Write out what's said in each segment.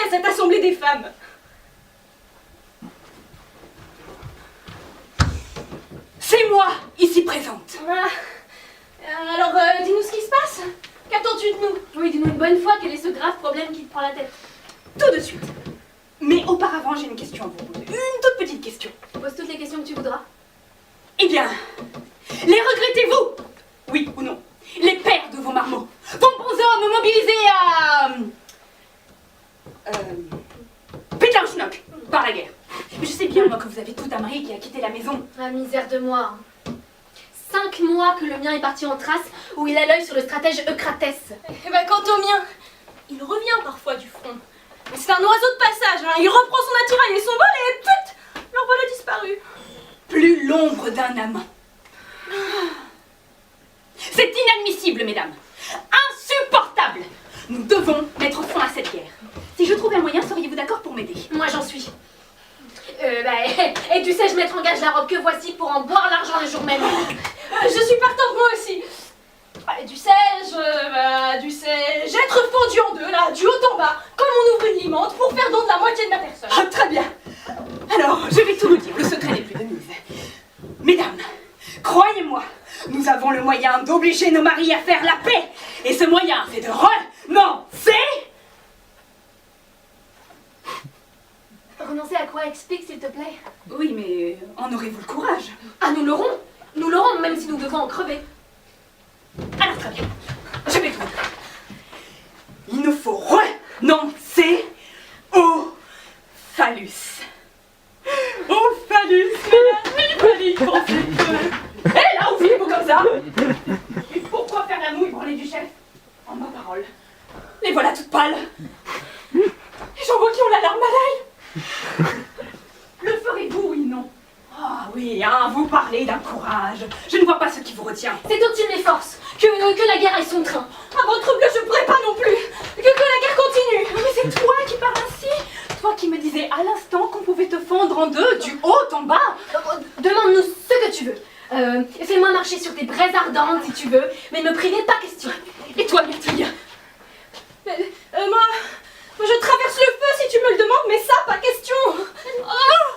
à cette assemblée des femmes. C'est moi, ici présente. Ah. Alors, dis-nous ce qui se passe. Qu'attends-tu de nous? Oui, dis-nous une bonne fois quel est ce grave problème qui te prend la tête. Tout de suite. Mais auparavant, j'ai une question à vous poser. Une toute petite question. Pose toutes les questions que tu voudras. Eh bien, les regrettez-vous? Oui ou non? Les pères de vos marmots, vos bons hommes mobilisés à... Pétanschnock, par la guerre. Je sais bien, moi, que vous avez tout un mari qui a quitté la maison. Ah, misère de moi. 5 mois que le mien est parti en Thrace, où il a l'œil sur le stratège Eucratès. Eh ben, quant au mien, il revient parfois du front. Mais c'est un oiseau de passage, hein. Il reprend son attirail et son vol et put, leur voilà disparu. Plus l'ombre d'un amant. C'est inadmissible, mesdames. Insupportable. Nous devons mettre fin à cette guerre. Si je trouvais un moyen, seriez-vous d'accord pour m'aider? Moi, j'en suis. Et tu sais, je mettre en gage la robe que voici pour en boire l'argent le jour même. Je suis partante moi aussi. Du sais-je être fendu en deux, là, du haut en bas, comme on ouvre une limante pour faire don de la moitié de ma personne. Ah, très bien. Alors, je vais tout vous dire, le secret n'est plus de mise. Mesdames, croyez-moi, nous avons le moyen d'obliger nos maris à faire la paix. Et ce moyen, c'est de renoncer. Renoncer à quoi? Explique, s'il te plaît. Oui, mais en aurez-vous le courage? Ah, nous l'aurons. Nous l'aurons, même si nous devons en crever. Alors, très bien. Je vais tout vous dire. Il nous faut renoncer au phallus. Au phallus, mesdames, il fallait y penser peu. Eh là, oubliez-vous comme ça. Et pourquoi faire la mouille, branler du chef? En ma parole, les voilà toutes pâles. J'en vois qui ont la larme à l'œil. Le ferez-vous, oui, non? Ah oui, hein, vous parlez d'un courage. Je ne vois pas ce qui vous retient. C'est au-dessus de mes forces. Que la guerre aille son train. À votre bleu, je ne pourrais pas non plus. Que la guerre continue. Mais c'est toi qui parles ainsi. Toi qui me disais à l'instant qu'on pouvait te fendre en deux, du haut en bas. Demande-nous ce que tu veux. Fais-moi marcher sur tes braises ardentes si tu veux, mais ne me priver pas question. Et toi, Myrtille? Moi, je traverse le feu si tu me le demandes, mais ça, pas question. Oh.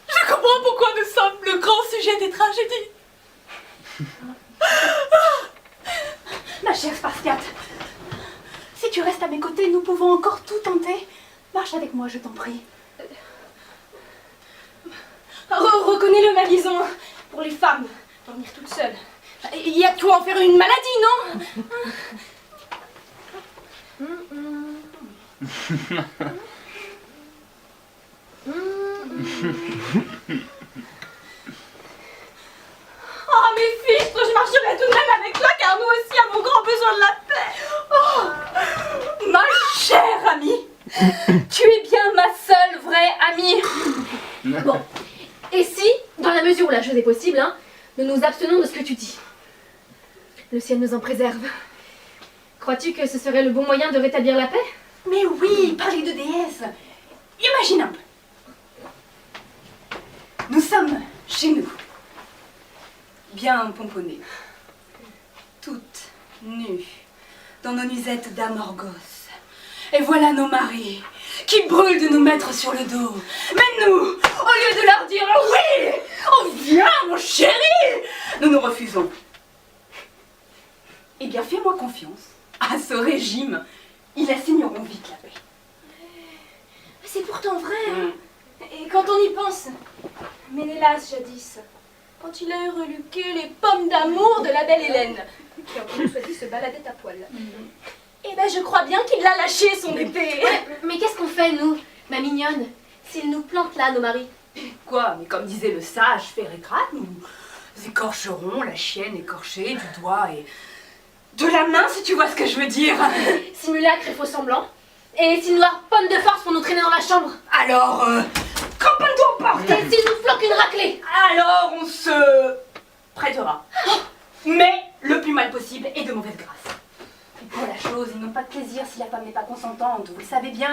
Je comprends pourquoi nous sommes le grand sujet des tragédies. Ma chère Spartiate, si tu restes à mes côtés, nous pouvons encore tout tenter. Marche avec moi, je t'en prie. Reconnais-le, ma liaison. Pour les femmes, dormir toute seule. Il y a de quoi en faire une maladie, non? Oh, mes fils, je marcherai tout de même avec toi, car nous aussi avons grand besoin de la paix. Oh, ma chère amie, tu es bien ma seule vraie amie. Bon. Et si, dans la mesure où la chose est possible, hein, nous nous abstenons de ce que tu dis? Le ciel nous en préserve. Crois-tu que ce serait le bon moyen de rétablir la paix? Mais oui, parler de déesse. Imagine un peu. Nous sommes chez nous, bien pomponnées, toutes nues, dans nos nuisettes d'Amorgos. Et voilà nos maris qui brûlent de nous mettre sur le dos. Mais nous, au lieu de leur dire « Oui, oh viens mon chéri !» nous nous refusons. Eh bien, fais-moi confiance. À ce régime, ils assigneront vite la paix. C'est pourtant vrai. Et quand on y pense, Ménélas jadis, quand il a eu reluqué les pommes d'amour de la belle Hélène, qui en plus choisi se baladait à poil, eh ben je crois bien qu'il l'a lâché son épée. Ouais, mais qu'est-ce qu'on fait, nous, ma mignonne, s'ils nous plantent là, nos maris? Quoi? Mais comme disait le sage Férécrate, nous écorcherons la chienne écorchée du doigt et de la main, si tu vois ce que je veux dire. Simulacre et faux semblant. Et s'ils nous harponnent de force pour nous traîner dans la chambre? Alors, campanne-toi aux portes. Et s'ils nous flanquent une raclée? Alors, on se prêtera. Mais le plus mal possible et de mauvaise grâce. Et pour la chose, ils n'ont pas de plaisir si la femme n'est pas consentante, vous le savez bien.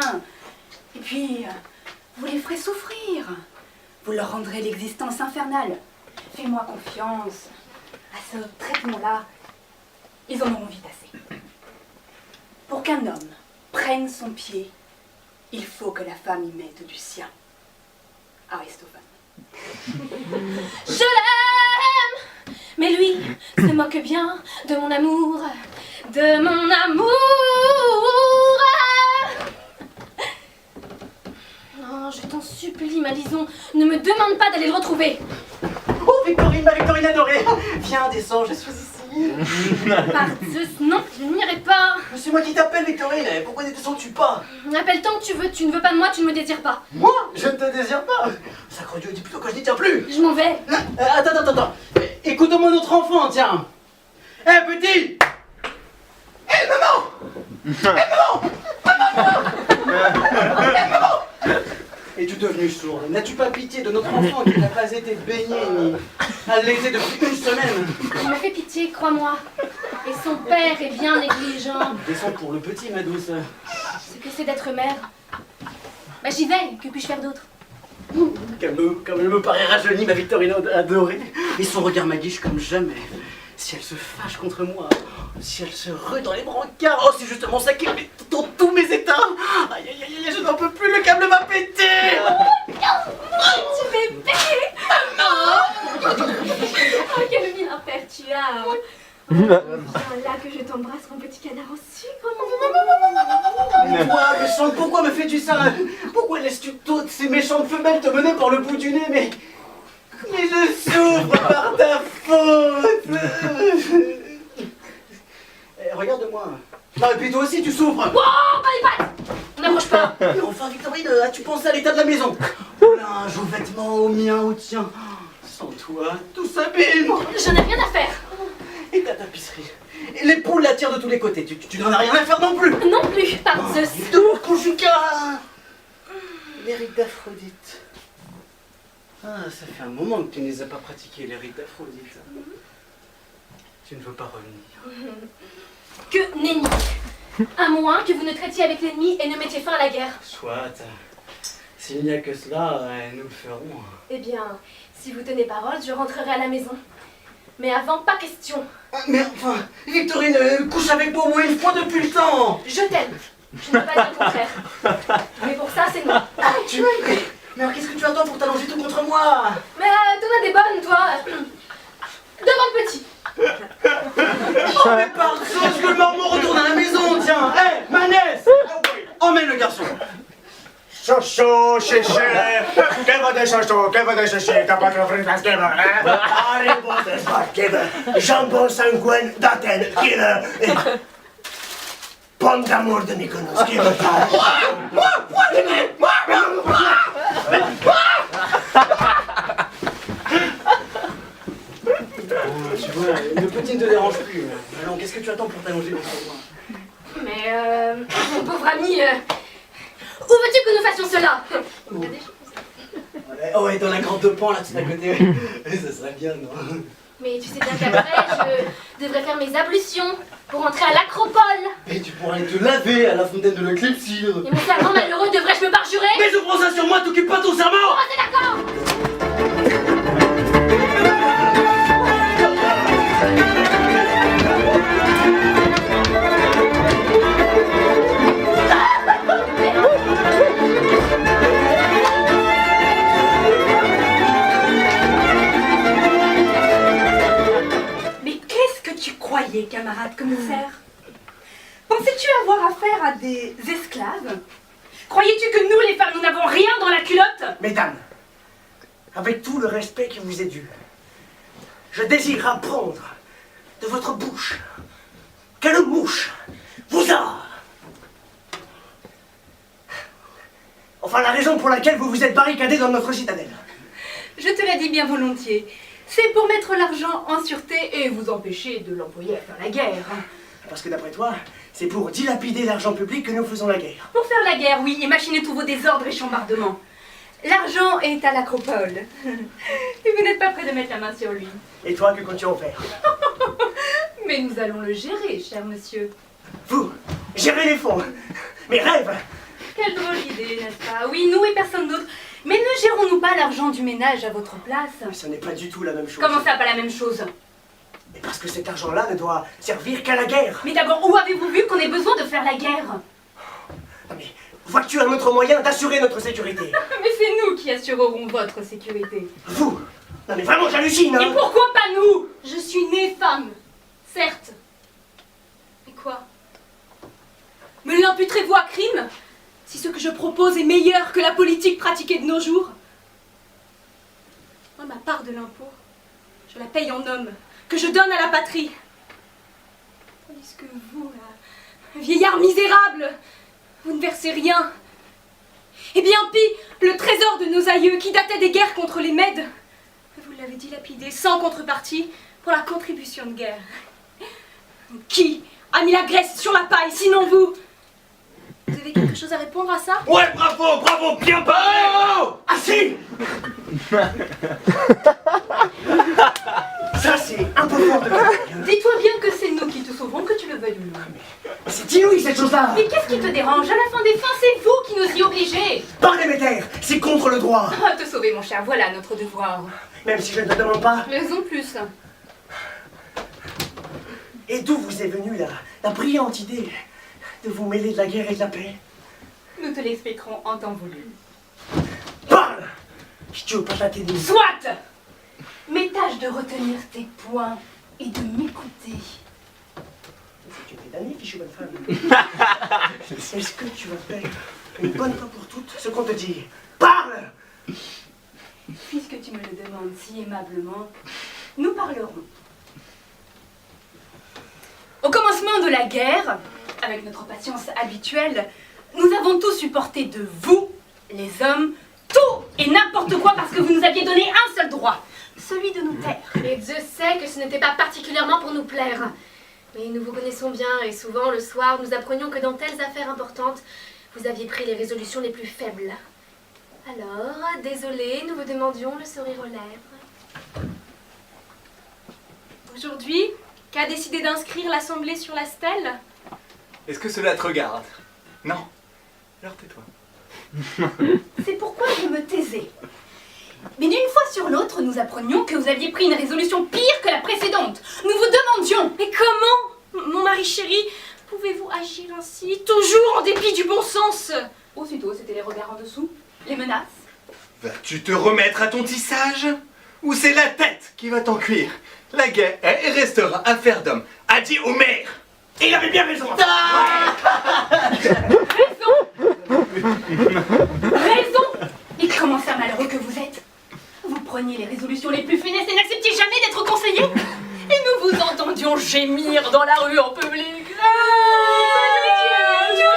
Et puis, vous les ferez souffrir. vous leur rendrez l'existence infernale. Fais-moi confiance. À ce traitement-là, ils en auront vite assez. Pour qu'un homme prenne son pied, il faut que la femme y mette du sien. Aristophane. Je l'aime, mais lui se moque bien de mon amour, de mon amour. Non, je t'en supplie, Malison, ne me demande pas d'aller le retrouver. Oh, Victorine, ma Victorine adorée! Viens, descends, je suis ici. Par Zeus, non, je n'irai pas. Mais c'est moi qui t'appelle, Victorine. Pourquoi ne descends-tu pas? Appelle tant que tu veux, tu ne veux pas de moi, tu ne me désires pas. Moi? Je ne te désire pas. Sacre Dieu, dis plutôt que je n'y tiens plus. Je m'en vais. Attends. Écoute-moi notre enfant, tiens. Hé, petit! Hé, maman! Maman! Es-tu devenue sourde? N'as-tu pas pitié de notre enfant qui n'a pas été baigné ni allaité depuis une semaine? Il m'a fait pitié, crois-moi. Et son père est bien négligent. Descends pour le petit, ma douce. Ce que c'est d'être mère. Bah j'y vais, que puis-je faire d'autre? Comme elle me paraît rajeunie, ma Victorine adorée. Et son regard m'aguiche comme jamais. Si elle se fâche contre moi, si elle se rue dans les brancards, oh c'est justement ça qui est dans tous mes états. Aïe, je n'en peux plus, le câble va péter. Tu bébé! Oh, quel vilain père tu as! Viens là que je t'embrasse, mon petit canard en sucre. Mais toi, méchante, pourquoi me fais-tu ça? Pourquoi laisses-tu toutes ces méchantes femelles te mener par le bout du nez? Mais je souffre par ta faute. Regarde-moi. Ah, et puis toi aussi tu souffres. Oh, pas les pattes! On n'approche pas! Mais enfin, Victorine, as-tu pensé à l'état de la maison? Au linge, aux vêtements, aux miens, aux tiens. Sans toi, tout s'abîme. J'en ai rien à faire! Et ta tapisserie. Et les poules la tirent de tous les côtés. Tu n'en as rien à faire non plus. Non plus, par Zeus! De mon conjugal. Les rites d'Aphrodite. Ah, ça fait un moment que tu ne les as pas pratiqués, les rites d'Aphrodite. Tu ne veux pas revenir. Que nenni! À moins que vous ne traitiez avec l'ennemi et ne mettiez fin à la guerre. Soit. S'il n'y a que cela, nous le ferons. Eh bien, si vous tenez parole, je rentrerai à la maison. Mais avant, pas question. Mais enfin, Victorine, couche avec moi au moins une fois depuis le temps. Je t'aime. Je ne peux pas dire le contraire. Mais pour ça, c'est non. Ah, tu m'aimes. Mais alors qu'est-ce que tu attends pour t'allonger tout contre moi? Mais t'en as des bonnes, toi. Devant le petit. Oh mais par Zeus, que le marmot retourne à la maison, tiens. Hé, Manès, emmène le garçon. Chocho, chéché, que va de chocho, que va de chéché, t'as pas de fritas que va, hein? Arrivo de sport que va, jambon sanguin d'Athènes qui va, pomme d'amour de Mykonos qui va. Tu vois, le petit ne te dérange plus. Alors qu'est-ce que tu attends pour t'allonger contre moi? Mais mon pauvre ami, où veux-tu que nous fassions cela? Oh, et dans la grande pan là, tout à côté. Ça serait bien, non? Mais tu sais bien qu'après, je devrais faire mes ablutions pour entrer à l'acropole. Et tu pourras aller te laver à la fontaine de l'Eclipsir. Et mon serment malheureux, devrais-je me parjurer? Mais je prends ça sur moi, t'occupes pas ton serment. Oh, c'est d'accord! Mais qu'est-ce que tu croyais, camarade commissaire? Pensais-tu avoir affaire à des esclaves? Croyais-tu que nous, les femmes, nous n'avons rien dans la culotte? Mesdames, avec tout le respect qui vous est dû, je désire apprendre de votre bouche quelle mouche vous a. Enfin, la raison pour laquelle vous vous êtes barricadé dans notre citadelle. Je te l'ai dit bien volontiers. C'est pour mettre l'argent en sûreté et vous empêcher de l'employer à faire la guerre. Parce que d'après toi, c'est pour dilapider l'argent public que nous faisons la guerre. Pour faire la guerre, oui, et machiner tous vos désordres et chambardements. L'argent est à l'acropole. Et vous n'êtes pas prêt de mettre la main sur lui. Et toi, que comptes-tu en faire? Mais nous allons le gérer, cher monsieur. Vous, gérez les fonds. Mes rêves. Quelle drôle d'idée, n'est-ce pas? Oui, nous et personne d'autre. Mais ne gérons-nous pas l'argent du ménage à votre place? Mais ce n'est pas du tout la même chose. Comment ça, pas la même chose? Mais parce que cet argent-là ne doit servir qu'à la guerre. Mais d'abord, où avez-vous vu qu'on ait besoin de faire la guerre? Non mais, vois-tu un autre moyen d'assurer notre sécurité? Mais c'est nous qui assurerons votre sécurité. Vous? Non mais vraiment, j'hallucine, hein. Et pourquoi pas nous? Je suis née femme, certes. Mais quoi? Me l'imputerez-vous à crime si ce que je propose est meilleur que la politique pratiquée de nos jours? Moi, ma part de l'impôt, je la paye en homme, que je donne à la patrie. Tandis que vous, là, vieillard misérable, vous ne versez rien. Et bien pis, le trésor de nos aïeux qui datait des guerres contre les Mèdes, vous l'avez dilapidé sans contrepartie pour la contribution de guerre. Qui a mis la graisse sur la paille, sinon vous? Vous avez quelque chose à répondre à ça? Ouais, bravo, bravo, bien parlé. Ah si. Ça c'est un peu fort de ma part. Dis-toi bien que c'est nous qui te sauverons, que tu le veuilles ou non. C'est inouï cette chose-là. Mais qu'est-ce qui te dérange? À la fin des fins, c'est vous qui nous y obligez. Parlez mes terres, c'est contre le droit. Ah, te sauver, mon cher, voilà notre devoir. Même si je ne te demande pas. Raison de plus. Et d'où vous est venue la brillante idée de vous mêler de la guerre et de la paix? Nous te l'expliquerons en temps voulu. Parle. Je te veux pas tâter de nous. Soit! Mais tâche de retenir tes points et de m'écouter. Tu es damnée, fichue bonne femme. Est-ce que tu vas faire une bonne fois pour toutes ce qu'on te dit? Parle. Puisque tu me le demandes si aimablement, nous parlerons. Au commencement de la guerre, avec notre patience habituelle, nous avons tous supporté de vous, les hommes, tout et n'importe quoi parce que vous nous aviez donné un seul droit, celui de nous taire. Et Dieu sait que ce n'était pas particulièrement pour nous plaire. Mais nous vous connaissons bien et souvent, le soir, nous apprenions que dans telles affaires importantes, vous aviez pris les résolutions les plus faibles. Alors, désolé, nous vous demandions le sourire aux lèvres. Aujourd'hui, qu'a décidé d'inscrire l'Assemblée sur la stèle? Est-ce que cela te regarde? Non. Alors tais-toi. C'est pourquoi je me taisais. Mais d'une fois sur l'autre, nous apprenions que vous aviez pris une résolution pire que la précédente. Nous vous demandions. Mais comment, mon mari chéri, pouvez-vous agir ainsi, toujours en dépit du bon sens? Aussitôt, c'était les regards en dessous, les menaces. Vas-tu te remettre à ton tissage? Ou c'est la tête qui va t'en cuire? La guerre est et restera affaire d'homme. A dit Homer. Et il avait bien raison. Raison. Et comment ça, malheureux que vous êtes? Vous preniez les résolutions les plus funestes et n'acceptiez jamais d'être conseillé? Et nous vous entendions gémir dans la rue en public. Tu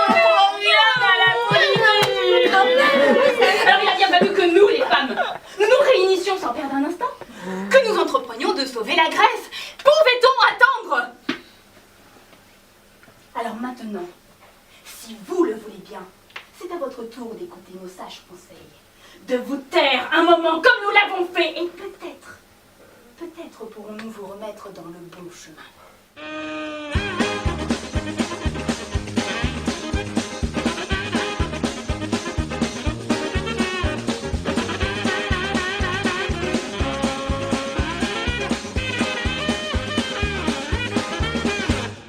comprends rien à la politique. Alors il a bien fallu que nous, les femmes, nous nous réunissions sans perdre un instant, que nous entreprenions de sauver la Grèce. Pouvait-on attendre? Alors maintenant, si vous le voulez bien, c'est à votre tour d'écouter nos sages conseils, de vous taire un moment comme nous l'avons fait, et peut-être pourrons-nous vous remettre dans le bon chemin.